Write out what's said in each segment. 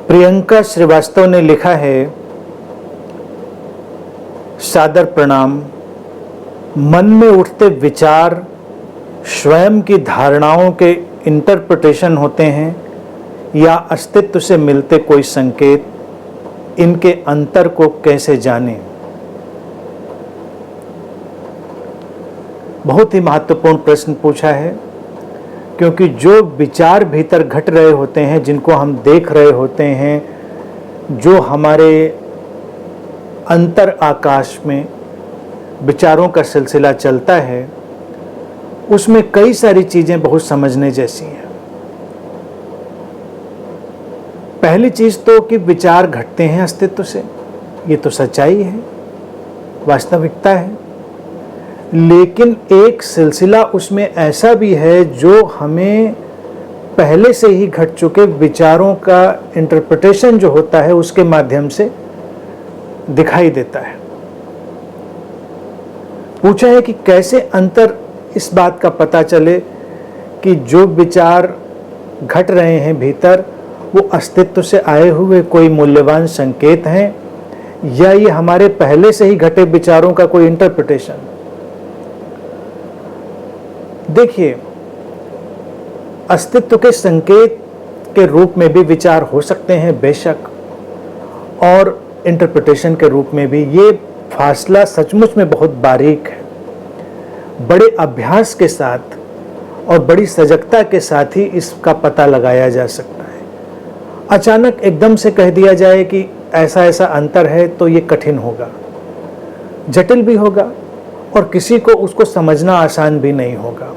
प्रियंका श्रीवास्तव ने लिखा है, सादर प्रणाम। मन में उठते विचार स्वयं की धारणाओं के इंटरप्रिटेशन होते हैं या अस्तित्व से मिलते कोई संकेत? इनके अंतर को कैसे जानें? बहुत ही महत्वपूर्ण प्रश्न पूछा है, क्योंकि जो विचार भीतर घट रहे होते हैं, जिनको हम देख रहे होते हैं, जो हमारे अंतर आकाश में विचारों का सिलसिला चलता है, उसमें कई सारी चीज़ें बहुत समझने जैसी हैं। पहली चीज़ तो कि विचार घटते हैं अस्तित्व से, ये तो सच्चाई है, वास्तविकता है। लेकिन एक सिलसिला उसमें ऐसा भी है जो हमें पहले से ही घट चुके विचारों का इंटरप्रिटेशन जो होता है उसके माध्यम से दिखाई देता है। पूछा है कि कैसे अंतर इस बात का पता चले कि जो विचार घट रहे हैं भीतर वो अस्तित्व से आए हुए कोई मूल्यवान संकेत हैं या ये हमारे पहले से ही घटे विचारों का कोई इंटरप्रिटेशन। देखिए, अस्तित्व के संकेत के रूप में भी विचार हो सकते हैं बेशक, और इंटरप्रिटेशन के रूप में भी। ये फासला सचमुच में बहुत बारीक है। बड़े अभ्यास के साथ और बड़ी सजगता के साथ ही इसका पता लगाया जा सकता है। अचानक एकदम से कह दिया जाए कि ऐसा ऐसा अंतर है तो ये कठिन होगा, जटिल भी होगा, और किसी को उसको समझना आसान भी नहीं होगा।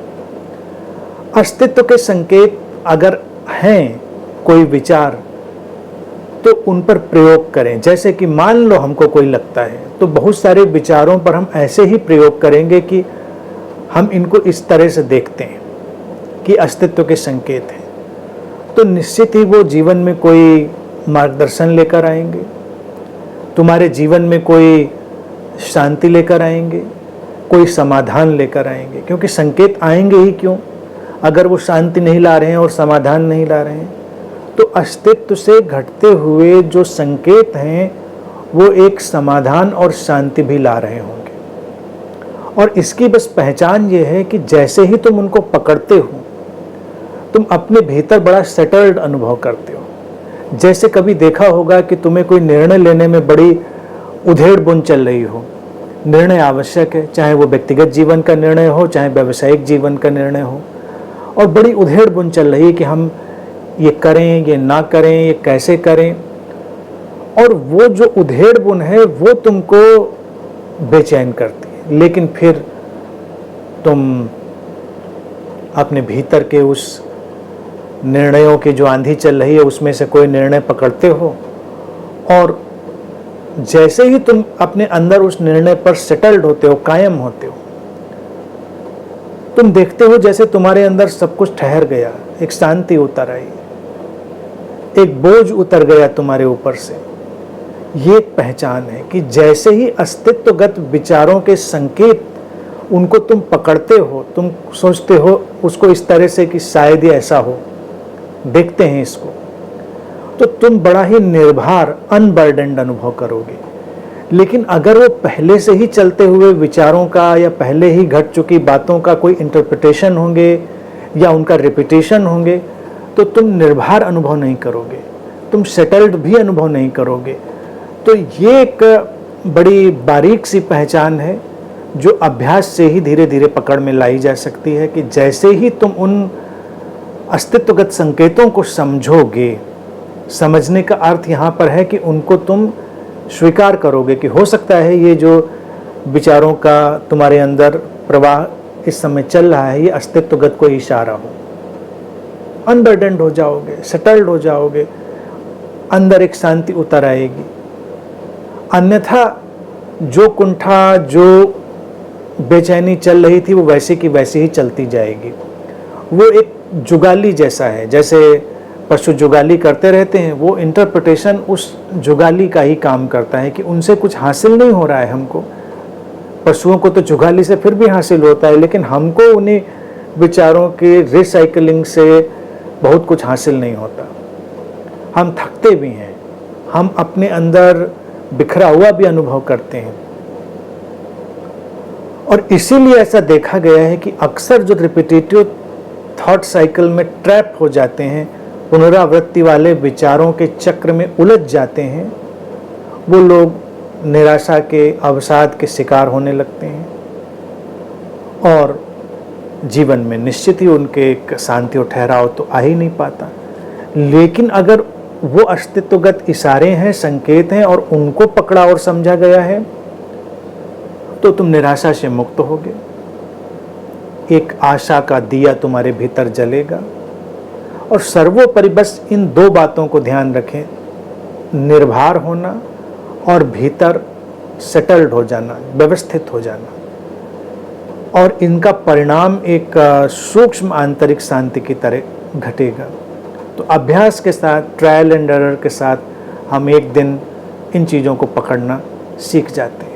अस्तित्व के संकेत अगर हैं कोई विचार, तो उन पर प्रयोग करें। जैसे कि मान लो हमको कोई लगता है, तो बहुत सारे विचारों पर हम ऐसे ही प्रयोग करेंगे कि हम इनको इस तरह से देखते हैं कि अस्तित्व के संकेत हैं, तो निश्चित ही वो जीवन में कोई मार्गदर्शन लेकर आएंगे, तुम्हारे जीवन में कोई शांति लेकर आएंगे, कोई समाधान लेकर आएंगे। क्योंकि संकेत आएंगे ही क्यों अगर वो शांति नहीं ला रहे हैं और समाधान नहीं ला रहे हैं? तो अस्तित्व से घटते हुए जो संकेत हैं वो एक समाधान और शांति भी ला रहे होंगे। और इसकी बस पहचान ये है कि जैसे ही तुम उनको पकड़ते हो, तुम अपने भीतर बड़ा सेटल्ड अनुभव करते हो। जैसे कभी देखा होगा कि तुम्हें कोई निर्णय लेने में बड़ी उधेड़ बुन चल रही हो। निर्णय आवश्यक है, चाहे वो व्यक्तिगत जीवन का निर्णय हो, चाहे व्यावसायिक जीवन का निर्णय हो, और बड़ी उधेड़ बुन चल रही है कि हम ये करें, ये ना करें, ये कैसे करें। और वो जो उधेड़ बुन है वो तुमको बेचैन करती है। लेकिन फिर तुम अपने भीतर के उस निर्णयों की जो आंधी चल रही है उसमें से कोई निर्णय पकड़ते हो, और जैसे ही तुम अपने अंदर उस निर्णय पर सेटल्ड होते हो, कायम होते हो, तुम देखते हो जैसे तुम्हारे अंदर सब कुछ ठहर गया, एक शांति उतर आई, एक बोझ उतर गया तुम्हारे ऊपर से। ये एक पहचान है कि जैसे ही अस्तित्वगत विचारों के संकेत, उनको तुम पकड़ते हो, तुम सोचते हो उसको इस तरह से कि शायद ये ऐसा हो, देखते हैं इसको, तो तुम बड़ा ही निर्भर, अनबर्डन्ड अनुभव करोगे। लेकिन अगर वो पहले से ही चलते हुए विचारों का या पहले ही घट चुकी बातों का कोई इंटरप्रिटेशन होंगे या उनका रिपीटेशन होंगे, तो तुम निर्भर अनुभव नहीं करोगे, तुम सेटल्ड भी अनुभव नहीं करोगे। तो ये एक बड़ी बारीक सी पहचान है जो अभ्यास से ही धीरे धीरे पकड़ में लाई जा सकती है कि जैसे ही तुम उन अस्तित्वगत संकेतों को समझोगे, समझने का अर्थ यहाँ पर है कि उनको तुम स्वीकार करोगे कि हो सकता है ये जो विचारों का तुम्हारे अंदर प्रवाह इस समय चल रहा है ये अस्तित्वगत कोई इशारा हो। अनबर्डन्ड हो जाओगे, सेटल्ड हो जाओगे, अंदर एक शांति उतर आएगी। अन्यथा जो कुंठा, जो बेचैनी चल रही थी वो वैसे की वैसे ही चलती जाएगी। वो एक जुगाली जैसा है, जैसे पशु जुगाली करते रहते हैं, वो इंटरप्रिटेशन उस जुगाली का ही काम करता है कि उनसे कुछ हासिल नहीं हो रहा है हमको। पशुओं को तो जुगाली से फिर भी हासिल होता है, लेकिन हमको उन्हीं विचारों के रिसाइकलिंग से बहुत कुछ हासिल नहीं होता। हम थकते भी हैं, हम अपने अंदर बिखरा हुआ भी अनुभव करते हैं। और इसीलिए ऐसा देखा गया है कि अक्सर जो रिपीटेटिव थॉट साइकिल में ट्रैप हो जाते हैं, पुनरावृत्ति वाले विचारों के चक्र में उलझ जाते हैं, वो लोग निराशा के, अवसाद के शिकार होने लगते हैं और जीवन में निश्चित ही उनके एक शांति और ठहराव तो आ ही नहीं पाता। लेकिन अगर वो अस्तित्वगत इशारे हैं, संकेत हैं और उनको पकड़ा और समझा गया है, तो तुम निराशा से मुक्त होगे। एक आशा का दिया तुम्हारे भीतर जलेगा। और सर्वोपरि बस इन 2 बातों को ध्यान रखें, निर्भर होना और भीतर सेटल्ड हो जाना, व्यवस्थित हो जाना। और इनका परिणाम एक सूक्ष्म आंतरिक शांति की तरह घटेगा। तो अभ्यास के साथ, ट्रायल एंड एरर के साथ हम एक दिन इन चीज़ों को पकड़ना सीख जाते हैं।